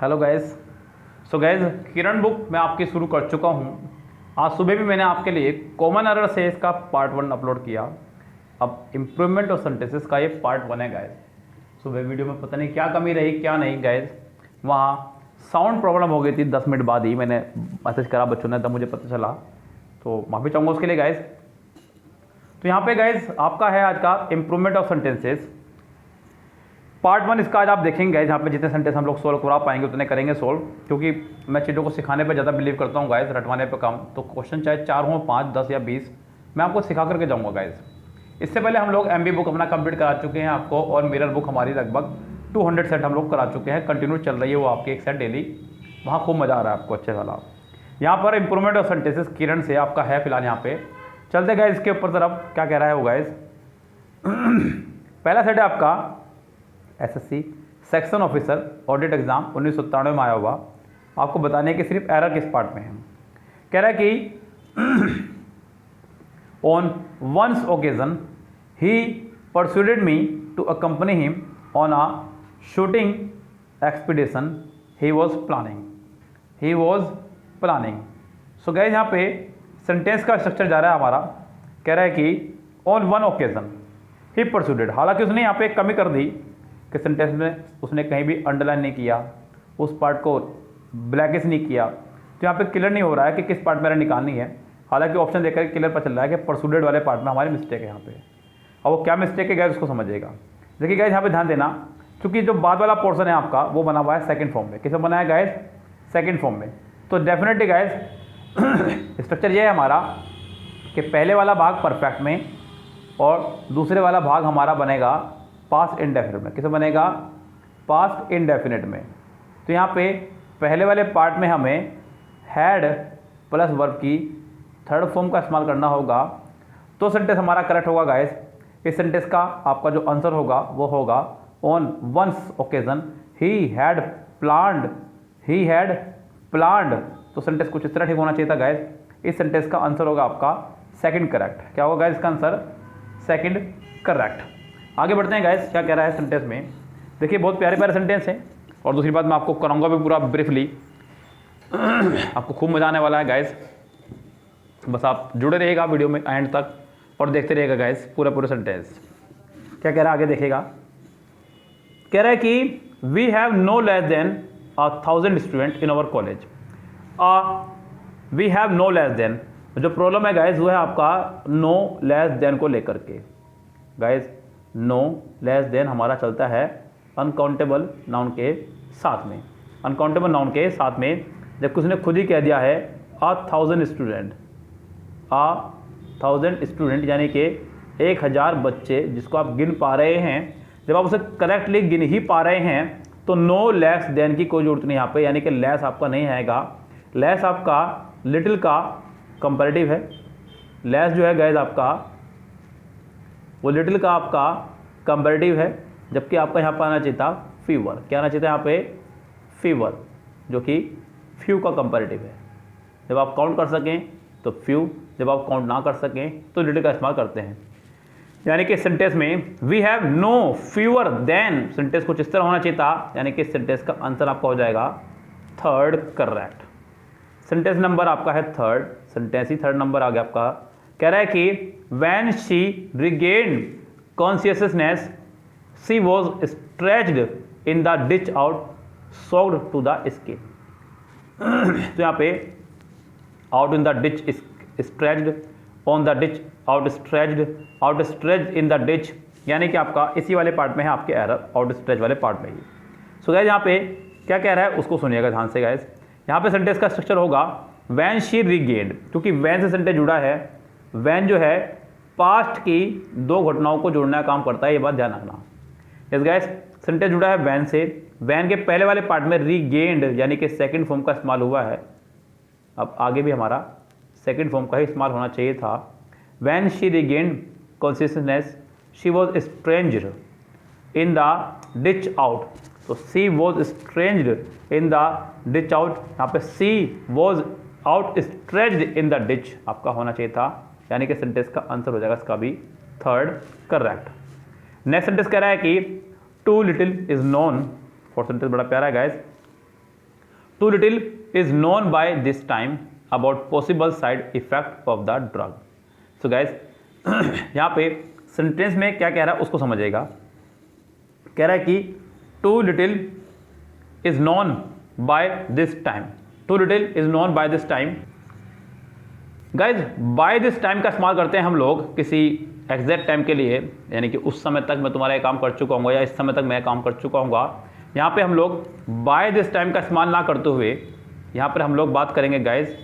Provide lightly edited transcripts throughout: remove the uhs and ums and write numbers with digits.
Hello guys. So guys, किरण book मैं आपकी शुरू कर चुका हूँ। आज सुबह भी मैंने आपके लिए कॉमन एरर से इसका पार्ट 1 अपलोड किया। अब इम्प्रूवमेंट ऑफ सेंटेंसेस का ये पार्ट 1 है गाइस। सुबह वीडियो में पता नहीं क्या कमी रही क्या नहीं गाइस, वहाँ साउंड प्रॉब्लम हो गई थी। 10 मिनट बाद ही मैंने मैसेज करा बच्चों ने, तब मुझे पता चला, तो माफ़ी चाहूँगा उसके लिए गाइस। तो यहाँ पे गाइस आपका है आज का इम्प्रूवमेंट ऑफ सेंटेंसेस पार्ट 1। इसका आज आप देखेंगे गाइस, यहाँ पे जितने सेंटेंस हम लोग सोल्व करा पाएंगे उतने करेंगे सोल्व, क्योंकि मैं चीज़ों को सिखाने पे ज़्यादा बिलीव करता हूँ गाइस, रटवाने पे कम। तो क्वेश्चन चाहे 4 हों, 5, 10 या 20, मैं आपको सिखा करके जाऊँगा गाइस। इससे पहले हम लोग MB बुक अपना कंप्लीट करा चुके हैं आपको, और मिरर बुक हमारी लगभग 200 सेट हम लोग करा चुके हैं। कंटिन्यू चल रही है वो आपकी एक सेट डेली, वहाँ खूब मज़ा आ रहा है आपको अच्छे वाला। यहाँ पर इंप्रूवमेंट ऑफ सेंटेंसेस किरण से आपका है फिलहाल। यहाँ पे चलते गाइस इसके ऊपर तरफ क्या कह रहा है वो गाइस। पहला सेट है आपका SSC section officer audit exam 1997 में आया हुआ। आपको बताने कि सिर्फ एरर किस पार्ट में है। कह रहा है कि on once occasion he persuaded me to accompany him on a shooting expedition he was planning. So guys यहाँ पे सेंटेंस का स्ट्रक्चर जा रहा है हमारा। कह रहा है कि on one occasion he persuaded, हालांकि उसने यहाँ पे एक कमी कर दी कि सेंटेंस में उसने कहीं भी अंडरलाइन नहीं किया, उस पार्ट को ब्लैकिश नहीं किया, तो यहाँ पे क्लियर नहीं हो रहा है कि किस पार्ट मेरा निकालनी है। हालांकि ऑप्शन देखकर क्लियर पता चल रहा है कि परसुडेड वाले पार्ट में हमारी मिस्टेक है यहाँ पे। अब वो क्या मिस्टेक है गाइस उसको समझिएगा। देखिए गाइस यहाँ पे ध्यान देना, क्योंकि जो बाद वाला पोर्शन है आपका वो बना हुआ है सेकंड फॉर्म में। किसमें बना है गाइस? सेकंड फॉर्म में। तो डेफिनेटली गाइस स्ट्रक्चर ये है हमारा कि पहले वाला भाग परफेक्ट में और दूसरे वाला भाग हमारा बनेगा पास्ट इंडेफिनिट में। किसे बनेगा? पास्ट इंडेफिनिट में। तो यहाँ पे पहले वाले पार्ट में हमें हैड प्लस वर्ब की थर्ड फॉर्म का इस्तेमाल करना होगा, तो सेंटेंस हमारा करेक्ट होगा गाइस। इस सेंटेंस का आपका जो आंसर होगा वो होगा on once occasion he had planned. तो सेंटेंस कुछ इस तरह ठीक होना चाहिए था गाइस। इस सेंटेंस का आंसर होगा आपका सेकंड करेक्ट। क्या होगा गाइस इसका आंसर? Second correct. आगे बढ़ते हैं गाइस, क्या कह रहा है सेंटेंस में। देखिए बहुत प्यारे प्यारे सेंटेंस हैं, और दूसरी बात मैं आपको कराऊंगा भी पूरा ब्रीफली। आपको खूब मजा आने वाला है गाइस, बस आप जुड़े रहिएगा वीडियो में एंड तक और देखते रहिएगा गाइस पूरे सेंटेंस। क्या कह रहा है आगे देखिएगा। कह रहा है कि we have no less than 1000 student in our college. We have no less than, जो प्रॉब्लम है गाइस वो है आपका नो लेस देन को लेकर के। गाइस नो लेस देन हमारा चलता है अनकाउंटेबल नाउन के साथ में। अनकाउंटेबल नाउन के साथ में जब उसने खुद ही कह दिया है 1000 स्टूडेंट, यानी कि 1000 बच्चे जिसको आप गिन पा रहे हैं, जब आप उसे करेक्टली गिन ही पा रहे हैं तो नो लेस देन की कोई जरूरत नहीं यहाँ पे, यानी कि लेस आपका नहीं आएगा। लेस आपका लिटिल का कंपैरेटिव है। लेस जो है गाइस आपका वो लिटिल का आपका कंपैरेटिव है, जबकि आपका यहाँ पर आना चाहिए था फीवर। क्या आना चाहिए था यहाँ पे? फीवर, जो कि फ्यू का कंपैरेटिव है। जब आप काउंट कर सकें तो फ्यू, जब आप काउंट ना कर सकें तो लिटिल का इस्तेमाल करते हैं। यानी कि सेंटेंस में we have no fewer than, sentence कुछ इस तरह होना चाहिए था, यानी कि सेंटेंस का आंसर आपका हो जाएगा थर्ड करेक्ट। सेंटेंस नंबर आपका है थर्ड, सेंटेंस ही थर्ड नंबर आ गया आपका। कह रहा है कि when she regained consciousness she was stretched in the ditch out soaked to the skin. तो यहाँ पे out in the ditch stretched, on the ditch out stretched in the ditch, यानी कि आपका इसी वाले पार्ट में है आपके एरर, आउट स्ट्रेच वाले पार्ट में ही। सो गाइस यहाँ पे क्या कह रहा है उसको सुनिएगा ध्यान से गाइस। यहाँ पे सेंटेंस का स्ट्रक्चर होगा व्हेन शी रिगेन्ड, क्योंकि व्हेन से सेंटेंस जुड़ा है। व्हेन जो है पास्ट की दो घटनाओं को जोड़ने का काम करता है, ये बात ध्यान रखना। यस गाइस, सेंटेंस जुड़ा है व्हेन से। व्हेन के पहले वाले पार्ट में रिगेन्ड यानी कि सेकंड फॉर्म का इस्तेमाल हुआ है। अब आगे भी हमारा सेकंड फॉर्म का ही इस्तेमाल होना चाहिए था। When she regained consciousness she was strained in the ditch out. तो she was strained in the ditch out, यहाँ पे she was out stretched in the ditch आपका होना चाहिए था, यानी कि सेंटेंस का आंसर हो जाएगा इसका भी थर्ड करेक्ट। नेक्स्ट सेंटेंस कह रहा है कि too little is known. Fourth sentence बड़ा प्यारा है guys. Too little is known by this time about possible side effect of the drug. So guys यहाँ पे सेंटेंस में क्या कह रहा है उसको समझिएगा। कह रहा है कि too little is known by this time, too little is known by this time. Guys by this time का इस्तेमाल करते हैं हम लोग किसी एग्जैक्ट टाइम के लिए, यानी कि उस समय तक मैं तुम्हारा काम कर चुका हूँ या इस समय तक मैं काम कर चुका हूँ। यहाँ पे हम लोग बाय दिस टाइम का इस्तेमाल ना करते हुए यहाँ पर हम लोग बात करेंगे गाइज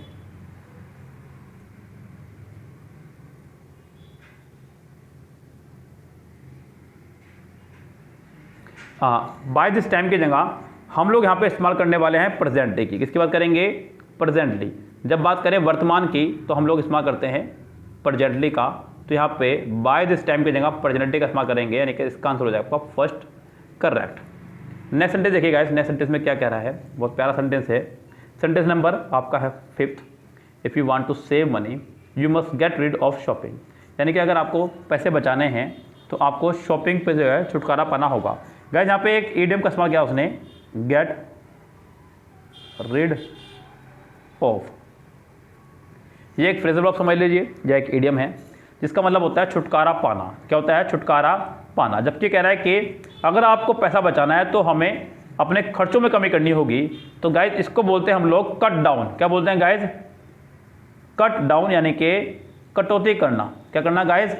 बाय दिस टाइम की जगह हम लोग यहाँ पे इस्तेमाल करने वाले हैं प्रेजेंट डे की। किसकी बात करेंगे? प्रेजेंटली। जब बात करें वर्तमान की तो हम लोग इस्तेमाल करते हैं प्रेजेंटली का। तो यहाँ पे बाय दिस टाइम की जगह प्रेजेंटली का इस्तेमाल करेंगे, यानी कि इसका आंसर हो जाएगा आपका फर्स्ट करेक्ट। नेक्स्ट सेंटेंस देखिएगा, इस नेक्स्ट सेंटेंस में क्या कह रहा है, बहुत प्यारा सेंटेंस है। सेंटेंस नंबर आपका है 5th। If you want to save money you must get rid of shopping, यानी कि अगर आपको पैसे बचाने हैं तो आपको शॉपिंग पे जो है छुटकारा पाना होगा। गाइस यहाँ पे एक ईडियम का इस्तेमाल किया उसने, गेट रिड ऑफ। ये एक फ्रेजल वर्ब समझ लीजिए, यह एक ईडियम है जिसका मतलब होता है छुटकारा पाना। क्या होता है? छुटकारा पाना। जबकि कह रहा है कि अगर आपको पैसा बचाना है तो हमें अपने खर्चों में कमी करनी होगी। तो गाइस इसको बोलते हैं हम लोग कट डाउन। क्या बोलते हैं गाइस? कट डाउन, यानी कि कटौती करना। क्या करना गाइस?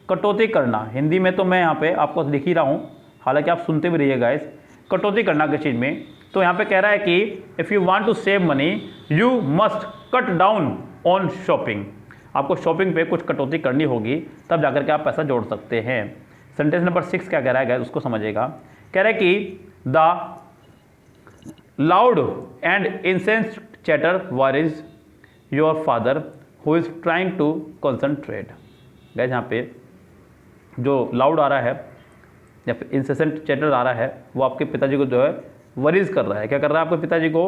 कटौती करना। हिंदी में तो मैं यहाँ पे आपको लिख ही रहा हूँ, हालांकि आप सुनते भी रहिए गाइस। कटौती करना किस चीज़ में? तो यहाँ पे कह रहा है कि if you want to save money you must cut down on shopping. आपको शॉपिंग पे कुछ कटौती करनी होगी, तब जाकर के आप पैसा जोड़ सकते हैं। सेंटेंस नंबर 6 क्या कह रहा है गाइस, उसको समझिएगा। कह रहा है कि the loud and incessant chatter worries your father who is trying to concentrate. Guys यहाँ पे जो लाउड आ रहा है या फिर इंसेसेंट चैटर आ रहा है वो आपके पिताजी को जो है वरीज कर रहा है। क्या कर रहा है? आपके पिताजी को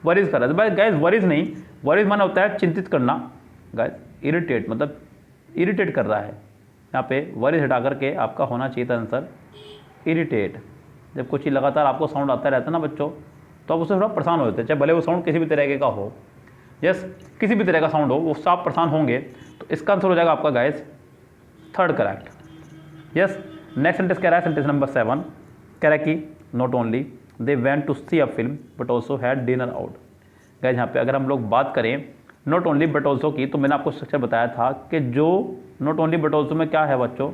वरीज कर रहा है। तो गाइस वरीज नहीं, वरीज माना होता है चिंतित करना। गाइस इरिटेट मतलब इरिटेट कर रहा है। यहाँ पे वरीज हटा करके आपका होना चाहिए था आंसर इरिटेट। जब कुछ ही लगातार आपको साउंड आता रहता है ना बच्चों, तो आप उससे थोड़ा परेशान हो जाते हैं, चाहे भले वो साउंड किसी भी तरीके का हो। यस, किसी भी तरह का साउंड हो, उससे आप परेशान होंगे। तो इसका आंसर हो जाएगा आपका guys third correct. Yes, next sentence कह रहा है, सेंटेंस नंबर 7 कह रहा है कि not only they went to see a film but also had dinner out. Guys यहाँ पे अगर हम लोग बात करें नॉट ओनली बट ऑल्सो की, तो मैंने आपको स्ट्रक्चर बताया था कि जो नॉट ओनली बट ऑल्सो में क्या है बच्चों,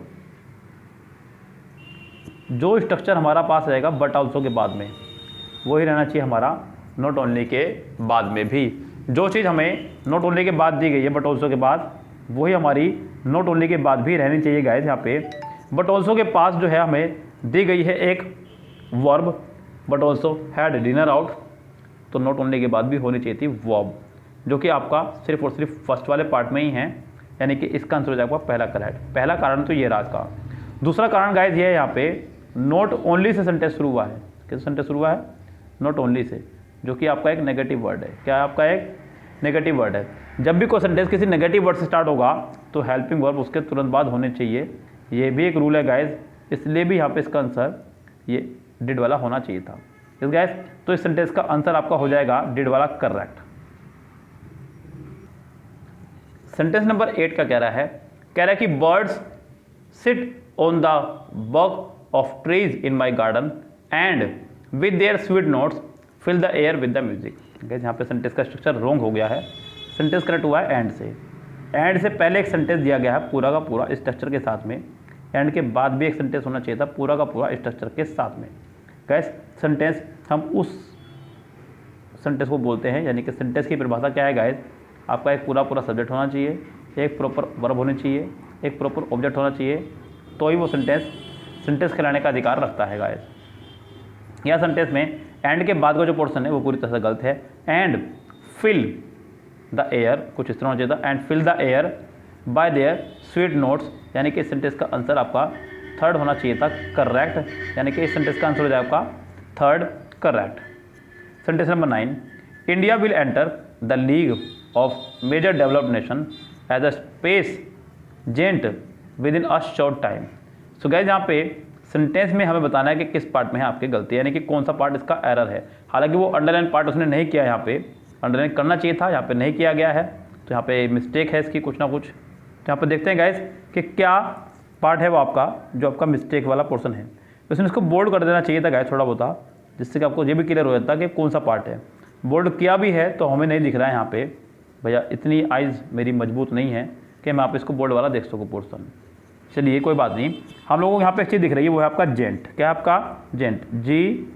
जो स्ट्रक्चर हमारा पास रहेगा बट ऑल्सो के बाद में वही रहना चाहिए हमारा नॉट ओनली के बाद में भी। जो चीज़ हमें नॉट ओनली के बाद दी गई है बट ऑल्सो के बाद, वही हमारी नॉट ओनली के बाद भी रहनी चाहिए। गाइस यहाँ पे बट ऑल्सो के पास जो है हमें दी गई है एक verb, but also had dinner out, तो नॉट ओनली के बाद भी होनी चाहिए थी वर्ब, जो कि आपका सिर्फ और सिर्फ फर्स्ट वाले पार्ट में ही है, यानी कि इसका आंसर हो जाएगा पहला करेक्ट। पहला कारण तो ये रहा इसका। दूसरा कारण गाइस ये है, यहाँ पे नॉट ओनली से सेंटेंस शुरू हुआ है। किस सेंटेंस शुरू हुआ है? नॉट ओनली से, जो कि आपका एक नेगेटिव वर्ड है। क्या है? आपका एक नेगेटिव वर्ड है। जब भी कोई सेंटेंस किसी नेगेटिव वर्ड से स्टार्ट होगा तो हेल्पिंग वर्ब उसके तुरंत बाद होने चाहिए। ये भी एक रूल है गाइस, इसलिए भी यहाँ पे इसका आंसर ये डिड वाला होना चाहिए था। इस गाइस तो इस सेंटेंस का आंसर आपका हो जाएगा डिड वाला करेक्ट। सेंटेंस नंबर 8 का कह रहा है कि birds sit on the bark of trees in my garden and with their sweet notes fill the air with the music. Guys यहाँ पे सेंटेंस का स्ट्रक्चर रॉन्ग हो गया है। सेंटेंस करेक्ट हुआ है एंड से। एंड से पहले एक सेंटेंस दिया गया है पूरा का पूरा स्ट्रक्चर के साथ में, एंड के बाद भी एक सेंटेंस होना चाहिए था पूरा का पूरा स्ट्रक्चर के साथ में। गाइस सेंटेंस हम उस सेंटेंस को बोलते हैं, यानी कि सेंटेंस की परिभाषा क्या है गाइस, आपका एक पूरा पूरा सब्जेक्ट होना चाहिए, एक प्रॉपर वर्ब होनी चाहिए, एक प्रॉपर ऑब्जेक्ट होना चाहिए, तो ही वो सेंटेंस कहलाने का अधिकार रखता है गाइस। यह सेंटेंस में एंड के बाद का जो पोर्शन है वो पूरी तरह से गलत है। एंड फिल द एयर, कुछ इस तरह होना चाहिए था, and fill the air by their sweet notes, यानी कि इस सेंटेंस का आंसर आपका थर्ड होना चाहिए था करेक्ट, यानी कि इस सेंटेंस का आंसर हो जाएगा आपका third correct. Sentence number 9, India will enter the league of major developed nation as a space giant within a short time. So guys यहाँ पे सेंटेंस में हमें बताना है कि किस पार्ट में है आपकी गलती, यानी कि कौन सा पार्ट इसका एरर है। हालांकि वो अंडरलाइन पार्ट उसने नहीं किया, यहाँ पे अंडरलाइन करना चाहिए था, यहाँ पे नहीं किया गया है, तो यहाँ पे मिस्टेक है इसकी कुछ ना कुछ। तो यहाँ पे देखते हैं गाइस कि क्या पार्ट है वो आपका जो आपका मिस्टेक वाला पोर्शन है। तो इसने इसको बोल्ड कर देना चाहिए था गाइस थोड़ा बहुत, जिससे कि आपको ये भी क्लियर हो जाता कि कौन सा पार्ट है। बोल्ड किया भी है तो हमें नहीं दिख रहा है यहाँ पे, भैया इतनी आइज़ मेरी मजबूत नहीं है कि मैं आप इसको बोल्ड वाला देख सकूँ पोर्शन। चलिए कोई बात नहीं, हम लोगों को यहाँ पे एक चीज़ दिख रही है, वो है आपका जेंट। क्या है आपका जेंट, GIANT।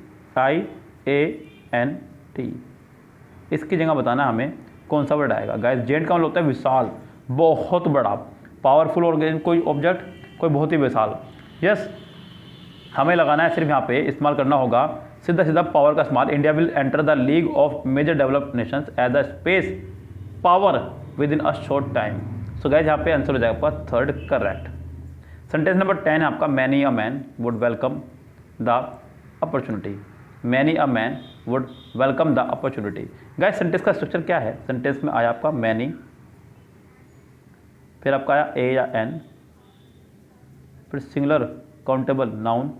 इसकी जगह बताना हमें कौन सा वर्ड आएगा। गाइस जेंट का मतलब होता है विशाल, बहुत बड़ा, पावरफुल ऑर्गेनिज्म, कोई ऑब्जेक्ट, कोई बहुत ही विशाल। यस, हमें लगाना है सिर्फ यहाँ पे इस्तेमाल करना होगा सीधा सीधा पावर का इस्तेमाल। India will enter the league of major developed nations as the space power within a short time. So guys यहाँ पे आंसर हो जाएगा आपका थर्ड करेक्ट। सेंटेंस नंबर 10 है आपका, many a man would welcome the opportunity. Many a man would welcome the opportunity. Guys sentence का structure क्या है, सेंटेंस में आया आपका मैनी, फिर आपका आया ए या एन, फिर सिंगुलर काउंटेबल नाउन,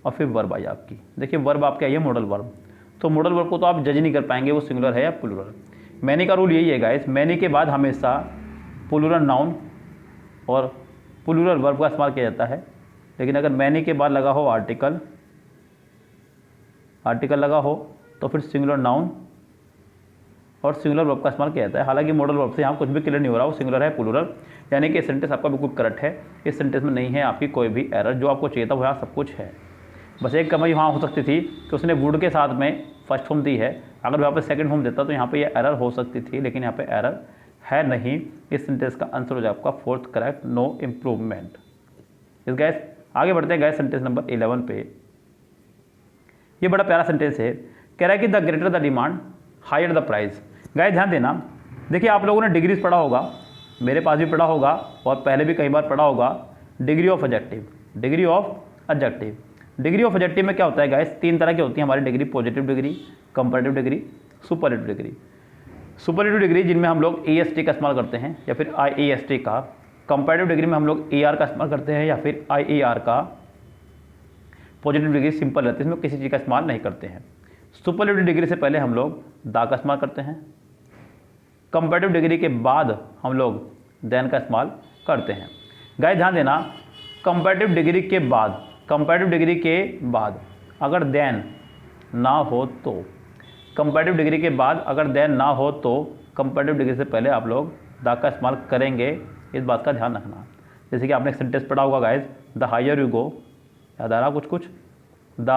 और फिर वर्ब आई आपकी। देखिए वर्ब आपके आई है मॉडल वर्ब, तो मॉडल वर्ब को तो आप जज नहीं कर पाएंगे वो सिंगुलर है या प्लूरल। मैनी का रूल यही है गाइस, मैनी के बाद हमेशा प्लूरल नाउन और प्लूरल वर्ब का इस्तेमाल किया जाता है। लेकिन अगर मैनी के बाद लगा हो आर्टिकल लगा हो तो फिर सिंगुलर नाउन और सिंगुलर वर्ब का इस्तेमाल किया जाता है। हालांकि मॉडल वर्ब से यहाँ कुछ भी क्लियर नहीं हो रहा, वो सिंगुलर है प्लूरल, यानी कि सेंटेंस आपका बिल्कुल करेक्ट है। इस सेंटेंस में नहीं है आपकी कोई भी एरर, जो आपको चाहिए था वो यहाँ सब कुछ है। बस एक कमी वहाँ हो सकती थी कि उसने वुड के साथ में फर्स्ट फॉर्म दी है, अगर वहाँ पे सेकंड फॉर्म देता तो यहाँ पे ये एरर हो सकती थी, लेकिन यहाँ पे एरर है नहीं। इस सेंटेंस का आंसर हो जाए आपका फोर्थ करेक्ट, नो इम्प्रूवमेंट। इस गैस आगे बढ़ते हैं गैस सेंटेंस नंबर 11 पे। ये बड़ा प्यारा सेंटेंस है, कह रहा है कि the greater the demand higher the price. Guys ध्यान देना, देखिए आप लोगों ने डिग्रीज पढ़ा होगा, मेरे पास भी पढ़ा होगा और पहले भी कई बार पढ़ा होगा, degree of adjective. Degree of adjective, degree of adjective में क्या होता है गाइस, 3 तरह की होती है हमारी degree, positive degree, comparative degree, superlative degree. Superlative degree जिनमें हम लोग EST का इस्तेमाल करते हैं या फिर IEST का। कंपैरेटिव डिग्री में हम लोग ER का इस्तेमाल करते हैं या फिर IER का। पॉजिटिव डिग्री सिंपल रहती है, इसमें किसी चीज़ का इस्तेमाल नहीं करते हैं। सुपरलेटिव डिग्री से पहले हम लोग दा का इस्तेमाल करते हैं, कंपैरेटिव डिग्री के बाद हम लोग देन का इस्तेमाल करते हैं। गाइस ध्यान देना, कंपैरेटिव डिग्री के बाद, कंपैरेटिव डिग्री के बाद अगर देन ना हो तो, कंपैरेटिव डिग्री के बाद अगर देन ना हो तो कंपैरेटिव डिग्री से पहले आप लोग दा का इस्तेमाल करेंगे, इस बात का ध्यान रखना। जैसे कि आपने एक सेंटेंस पढ़ा होगा guys, the higher you go, याद आ रहा कुछ, the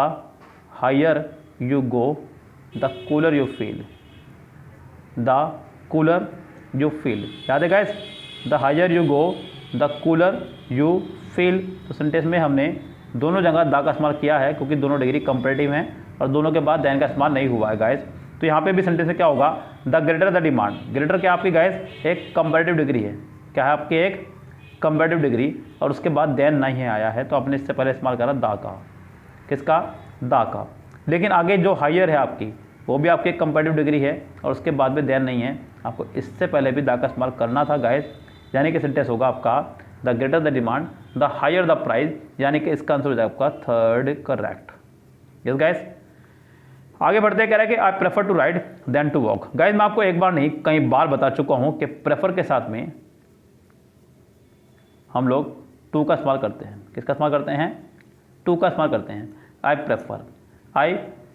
higher you go the cooler you feel, the cooler you feel, याद है guys, the higher you go the cooler you feel. तो सेंटेंस में हमने दोनों जगह दा का इस्तेमाल किया है क्योंकि दोनों डिग्री कंपैरेटिव हैं और दोनों के बाद देन का इस्तेमाल नहीं हुआ है गाइस। तो यहाँ पे भी सेंटेंस में क्या होगा, the greater the demand. Greater क्या आपकी गाइस, एक कंपैरेटिव डिग्री है, क्या है आपकी एक कंपैरेटिव डिग्री, और उसके बाद देन नहीं आया है तो आपने इससे पहले इस्तेमाल करा दा का, किसका, दा का। लेकिन आगे जो हायर है आपकी वो भी आपकी एक कंपैरेटिव डिग्री है और उसके बाद भी देन नहीं है, आपको इससे पहले भी दा का इस्तेमाल करना था गाइस। यानी कि सेंटेंस होगा आपका the greater the demand the higher the price, यानी कि इसका आंसर हो जाएगा आपका थर्ड करेक्ट। यस गाइस आगे बढ़ते हैं, कह रहा है कि I prefer to ride than to walk. Guys मैं आपको एक बार नहीं कई बार बता चुका हूं कि प्रेफर के साथ में हम लोग टू का इस्तेमाल करते हैं। किसका इस्तेमाल करते हैं, टू का इस्तेमाल करते हैं। I prefer, I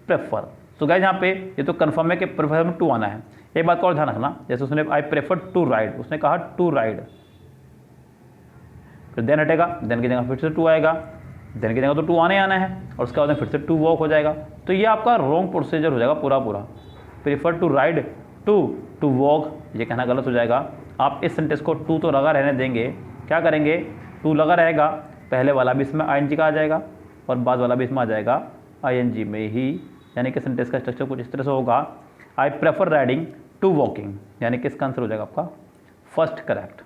prefer. तो गाइस यहाँ पे ये तो कन्फर्म है कि प्रेफर में टू आना है। एक बात का और ध्यान रखना, जैसे उसने आई प्रेफर टू राइड, उसने कहा टू राइड, फिर देन हटेगा, देन की जगह फिर से टू आएगा, देन की जगह तो टू आने आना है और उसके बाद फिर से टू वॉक हो जाएगा। तो ये आपका रॉन्ग प्रोसीजर हो जाएगा पूरा पूरा। Prefer to ride to walk, ये कहना गलत हो जाएगा। आप इस सेंटेंस को टू तो लगा रहने देंगे, क्या करेंगे, टू लगा रहेगा, पहले वाला भी इसमें ING का आ जाएगा और बाद वाला भी इसमें आ जाएगा ING में ही। यानी कि सेंटेंस का स्ट्रक्चर कुछ इस तरह से होगा, I prefer riding to walking, यानी कि इसका आंसर हो जाएगा आपका फर्स्ट करेक्ट।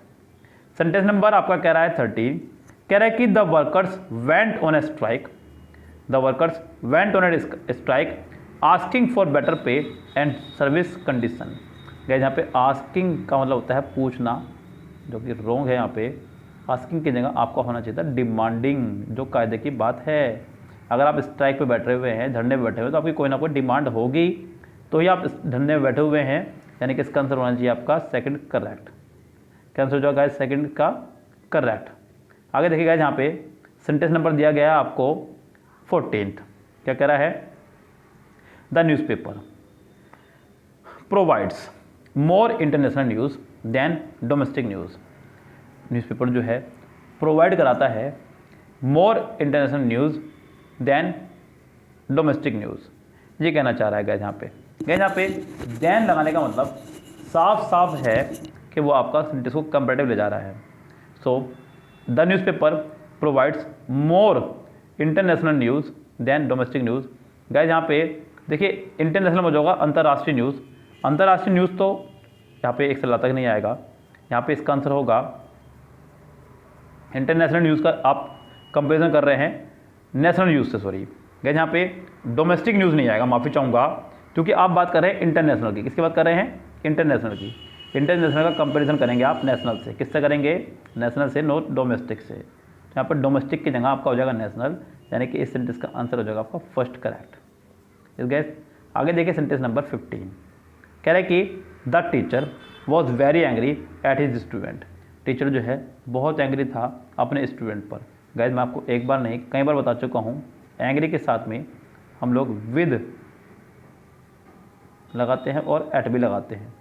सेंटेंस नंबर आपका कह रहा है 13, कह रहा है कि the workers went on A strike, the workers went on A strike asking for better पे एंड सर्विस कंडीशन। गाइस यहाँ पे आस्किंग का मतलब होता है पूछना, जो कि रॉन्ग है यहाँ पे। आस्किंग की जगह आपका होना चाहिए था डिमांडिंग, जो कायदे की बात है। अगर आप स्ट्राइक पे बैठे हुए हैं, धरने पे बैठे हुए हैं, तो आपकी कोई ना कोई डिमांड होगी, तो ही आप इस धरने में बैठे हुए हैं, यानी कि इसका आंसर होना चाहिए आपका सेकंड करेक्ट। क्या आंसर हो जाएगा गाइस? सेकंड का करेक्ट। आगे देखिएगा यहाँ पे सेंटेंस नंबर दिया गया है आपको 14th। क्या कह रहा है? The newspaper provides more international news than domestic news. Newspaper जो है प्रोवाइड कराता है more international news than domestic news. ये कहना चाह रहा है गाइस यहाँ पे। गाइस यहाँ पे देन लगाने का मतलब साफ साफ है कि वो आपका सेंटेंस को कंपैरेटिव ले जा रहा है। So the newspaper provides more international news than domestic news. Guys यहाँ पे देखिए इंटरनेशनल में जो होगा अंतर्राष्ट्रीय न्यूज़। अंतर्राष्ट्रीय न्यूज़ तो यहाँ पे एक सलाह तक नहीं आएगा। यहाँ पे इसका आंसर होगा इंटरनेशनल न्यूज़ का आप कंपेरिजन कर रहे हैं नेशनल न्यूज़ से, सॉरी गाइस यहाँ पे डोमेस्टिक न्यूज़ नहीं आएगा, माफ़ी चाहूँगा, क्योंकि आप बात कर रहे हैं इंटरनेशनल की। किसकी बात कर रहे हैं? इंटरनेशनल की। इंटरनेशनल का कंपैरिजन करेंगे आप नेशनल से। किससे करेंगे? नेशनल से, नो डोमेस्टिक से। तो यहाँ पर डोमेस्टिक की जगह आपका हो जाएगा नेशनल, यानी कि इस सेंटेंस का आंसर हो जाएगा आपका फर्स्ट करेक्ट। इस गैस आगे देखिए सेंटेंस नंबर 15। कह रहे कि the teacher was very angry at his student. Teacher जो है बहुत एंग्री था अपने स्टूडेंट पर। गाइस मैं आपको एक बार नहीं कई बार बता चुका हूँ, एंग्री के साथ में हम लोग विद लगाते हैं और एट भी लगाते हैं।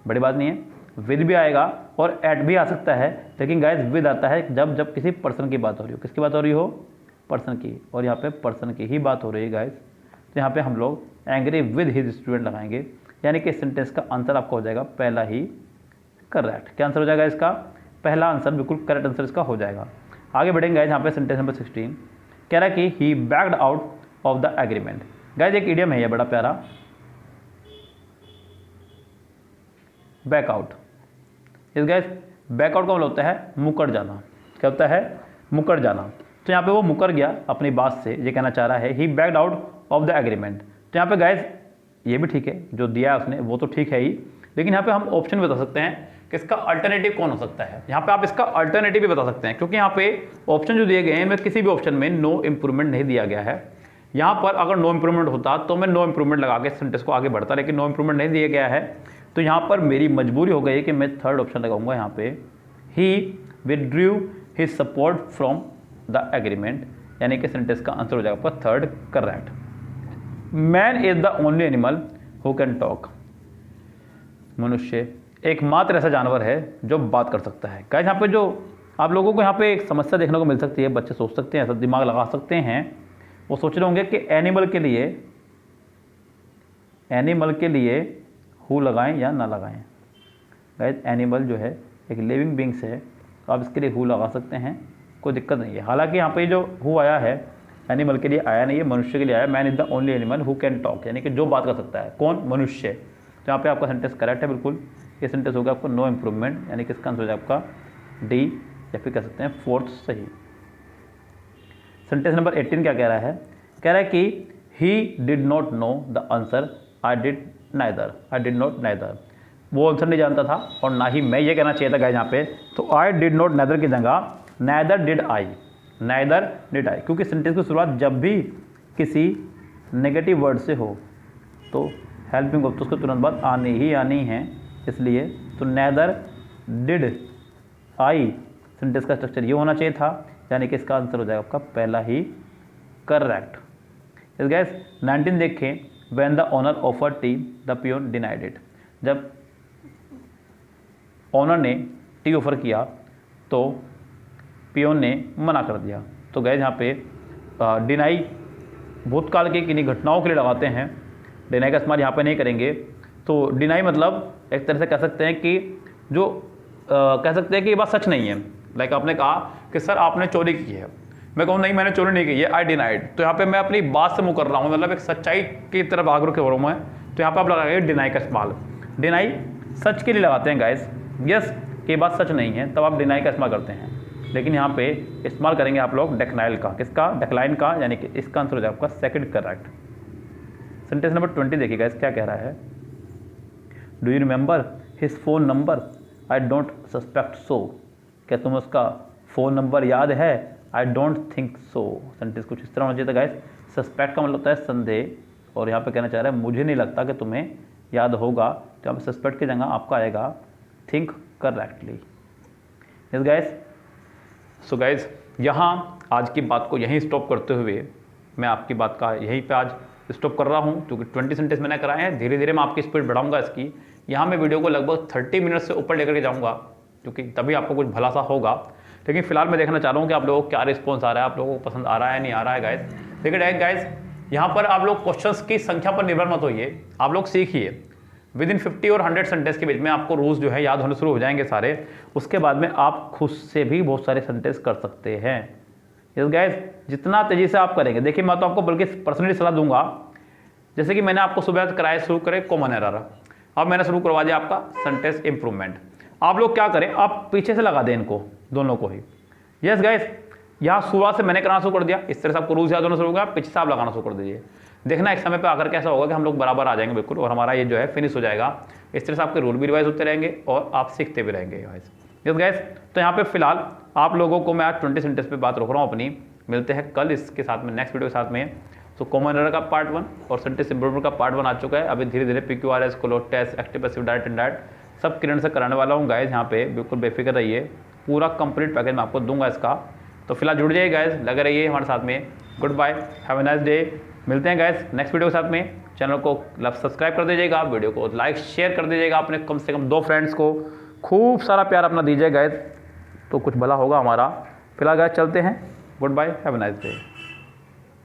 बड़ी बात नहीं है, विद भी आएगा और एट भी आ सकता है, लेकिन गाइस विद आता है जब किसी पर्सन की बात हो रही हो। किसकी बात हो रही हो? पर्सन की। और यहाँ पे पर्सन की ही बात हो रही है गाइस, तो यहाँ पे हम लोग एंग्री विद हिज स्टूडेंट लगाएंगे, यानी कि इस सेंटेंस का आंसर आपका हो जाएगा पहला ही करेक्ट। क्या आंसर हो जाएगा इसका? पहला आंसर बिल्कुल करेक्ट आंसर इसका हो जाएगा। आगे बढ़ेंगे यहाँ पे सेंटेंस नंबर 16। कह रहा है कि he backed out of the agreement. Guys एक इडियम है ये बड़ा प्यारा, बैक आउट। इस गाइस बैक आउट का मतलब होता है मुकर जाना। क्या होता है? मुकर जाना। तो यहाँ पे वो मुकर गया अपनी बात से, ये कहना चाह रहा है he backed out of the agreement. तो यहाँ पे गाइस ये भी ठीक है, जो दिया है उसने वो तो ठीक है ही, लेकिन यहाँ पे हम ऑप्शन बता सकते हैं कि इसका अल्टरनेटिव कौन हो सकता है। यहाँ पे आप इसका अल्टरनेटिव भी बता सकते हैं, क्योंकि यहाँ पे ऑप्शन जो दिए गए हैं इनमें किसी भी ऑप्शन में नो इम्प्रूवमेंट नहीं दिया गया है। यहाँ पर अगर नो इम्प्रूवमेंट होता तो मैं नो इम्प्रूवमेंट लगा के सेंटेंस को आगे बढ़ता, लेकिन नो इम्प्रूवमेंट नहीं दिया गया है, तो यहाँ पर मेरी मजबूरी हो गई कि मैं थर्ड ऑप्शन लगाऊंगा यहाँ पे, he withdrew his support from the agreement, यानी कि सेंटेंस का आंसर हो जाएगा आपका third correct. Man is the only animal who can talk. मनुष्य एकमात्र ऐसा जानवर है जो बात कर सकता है। गाइस यहाँ पे जो आप लोगों को यहाँ पे एक समस्या देखने को मिल सकती है, बच्चे सोच सकते हैं, ऐसा दिमाग लगा सकते हैं, वो सोच रहे होंगे कि एनिमल के लिए हु लगाएं या ना लगाएं। गाइस एनिमल जो है एक लिविंग बींग्स है, तो आप इसके लिए हु लगा सकते हैं, कोई दिक्कत नहीं है। हालांकि यहाँ पे जो हु आया है एनिमल के लिए आया नहीं है, मनुष्य के लिए आया। Man is the only animal who can talk, यानी कि जो बात कर सकता है। कौन? मनुष्य। तो यहाँ पे आपका सेंटेंस करेक्ट है बिल्कुल। ये सेंटेंस होगा आपको नो इम्प्रूवमेंट, यानी कि इसका आंसर हो जाएगा आपका डी, या फिर कह सकते हैं फोर्थ सही। सेंटेंस नंबर 18 क्या कह रहा है? कह रहा है कि he did not know the answer, I did not neither. वो आंसर नहीं जानता था और ना ही मैं, ये कहना चाहिए था गाइस यहाँ पे, तो आई डिड नॉट नाइदर की जगह नाइदर डिड आई, क्योंकि सेंटेंस की शुरुआत जब भी किसी नेगेटिव वर्ड से हो तो हेल्पिंग वर्ब तो उसके तुरंत बाद आनी ही आनी है, इसलिए तो नाइदर डिड आई सेंटेंस का स्ट्रक्चर ये होना चाहिए था, यानी कि इसका आंसर हो जाएगा आपका पहला ही करेक्ट। इस गैस 19 देखें, when the owner offer tea the peon denied it. जब ओनर ने टी ऑफर किया तो पियोन ने मना कर दिया। तो गैस यहाँ पे डिनाई भूतकाल के किन्हीं घटनाओं के लिए लगाते हैं, डिनाई का इस्तेमाल यहाँ पे नहीं करेंगे। तो डिनाई मतलब एक तरह से कह सकते हैं कि जो कह सकते हैं कि ये बात सच नहीं है। लाइक आपने कहा कि सर आपने चोरी की है, मैं कहूँ नहीं मैंने चोरी नहीं की है, आई डिनाइड। तो यहाँ पे मैं अपनी बात से मुँह कर रहा हूँ, मतलब एक सच्चाई की तरफ आग्रह के रहा हूँ मैं, तो यहाँ पे आप लगाएंगे डिनाई का इस्तेमाल। डिनाई सच के लिए लगाते हैं गाइस, यस कि बात सच नहीं है तब आप डिनाई का इस्तेमाल करते हैं, लेकिन यहाँ पे इस्तेमाल करेंगे आप लोग डेक्नाइल का। किसका? डेक्लाइन का, यानी कि इसका आंसर हो जाएगा आपका सेकंड करेक्ट। सेंटेंस नंबर 20 देखिएगा, क्या कह रहा है? Do you remember his phone number? I don't suspect so. क्या तुम्हें उसका फ़ोन नंबर याद है? I don't think so. Sentence कुछ इस तरह होना चाहिए था गाइस। सस्पेक्ट का मतलब होता है संदेह, और यहाँ पे कहना चाह रहा है मुझे नहीं लगता कि तुम्हें याद होगा, तो यहाँ पे सस्पेक्ट की जगह आपका आएगा थिंक करेक्टली। Yes guys. सो गाइस, यहाँ आज की बात को यहीं स्टॉप करते हुए मैं आपकी बात का यहीं पे आज स्टॉप कर रहा हूँ, क्योंकि 20 सेंटेंस मैंने कराए हैं। धीरे धीरे मैं आपकी स्पीड बढ़ाऊंगा इसकी। यहाँ मैं वीडियो को लगभग 30 मिनट से ऊपर लेकर के जाऊँगा, क्योंकि तभी आपको कुछ भला सा होगा। लेकिन फिलहाल मैं देखना चाह रहा हूँ कि आप लोगों को क्या रिस्पॉन्स आ रहा है, आप लोगों को पसंद आ रहा है नहीं आ रहा है गाइस। देखिए गाइस, यहाँ पर आप लोग क्वेश्चंस की संख्या पर निर्भर मत होइए, आप लोग सीखिए। विद इन 50 और 100 सेंटेंस के बीच में आपको रूल्स जो है याद होने शुरू हो जाएंगे सारे। उसके बाद में आप खुद से भी बहुत सारे सेंटेंस कर सकते हैं। यस गाइस, जितना तेजी से आप करेंगे, देखिए मैं तो आपको बल्कि पर्सनली सलाह दूंगा। जैसे कि मैंने आपको सुबह कराया शुरू करे कॉमन एरर, अब मैंने शुरू करवा दिया आपका सेंटेंस इंप्रूवमेंट। आप लोग क्या करें, आप पीछे से लगा दें इनको दोनों को ही। यस गाइस, यहाँ शुरुआत से मैंने कराना शुरू कर दिया, इस तरह से आपको रूल्स याद होना शुरू होगा, पीछे से आप लगाना शुरू कर दीजिए। देखना एक समय पे आकर कैसा होगा कि हम लोग बराबर आ जाएंगे बिल्कुल, और हमारा ये जो है फिनिश हो जाएगा। इस तरह से आपके रूल भी रिवाइज होते रहेंगे और आप सीखते भी रहेंगे गाइस। यस गाइस, तो यहाँ पे फिलहाल आप लोगों को मैं आज 20 सेंटेंस पे बात रोक रहा हूँ अपनी। मिलते हैं कल इसके साथ में, नेक्स्ट वीडियो के साथ में। तो कॉमन एरर का पार्ट 1 और सेंटेंस इंप्रूवमेंट का पार्ट 1 आ चुका है। अभी धीरे धीरे PQRS, cloze test, active passive, direct indirect सब किरण से कराने वाला हूँ गाइस। यहाँ पे बिल्कुल बेफिक्र रहिए, पूरा कंप्लीट पैकेज मैं आपको दूंगा इसका। तो फिलहाल जुड़ जाइए गाइस, लगे रहिए हमारे साथ में। Goodbye, have a nice day. मिलते हैं गाइस नेक्स्ट वीडियो के साथ में। चैनल को सब्सक्राइब कर दीजिएगा, वीडियो को लाइक शेयर कर दीजिएगा अपने कम से कम 2 फ्रेंड्स को। खूब सारा प्यार अपना दीजिए गाइस, तो कुछ भला होगा हमारा। फिलहाल गाइस चलते हैं। Goodbye, have a nice day.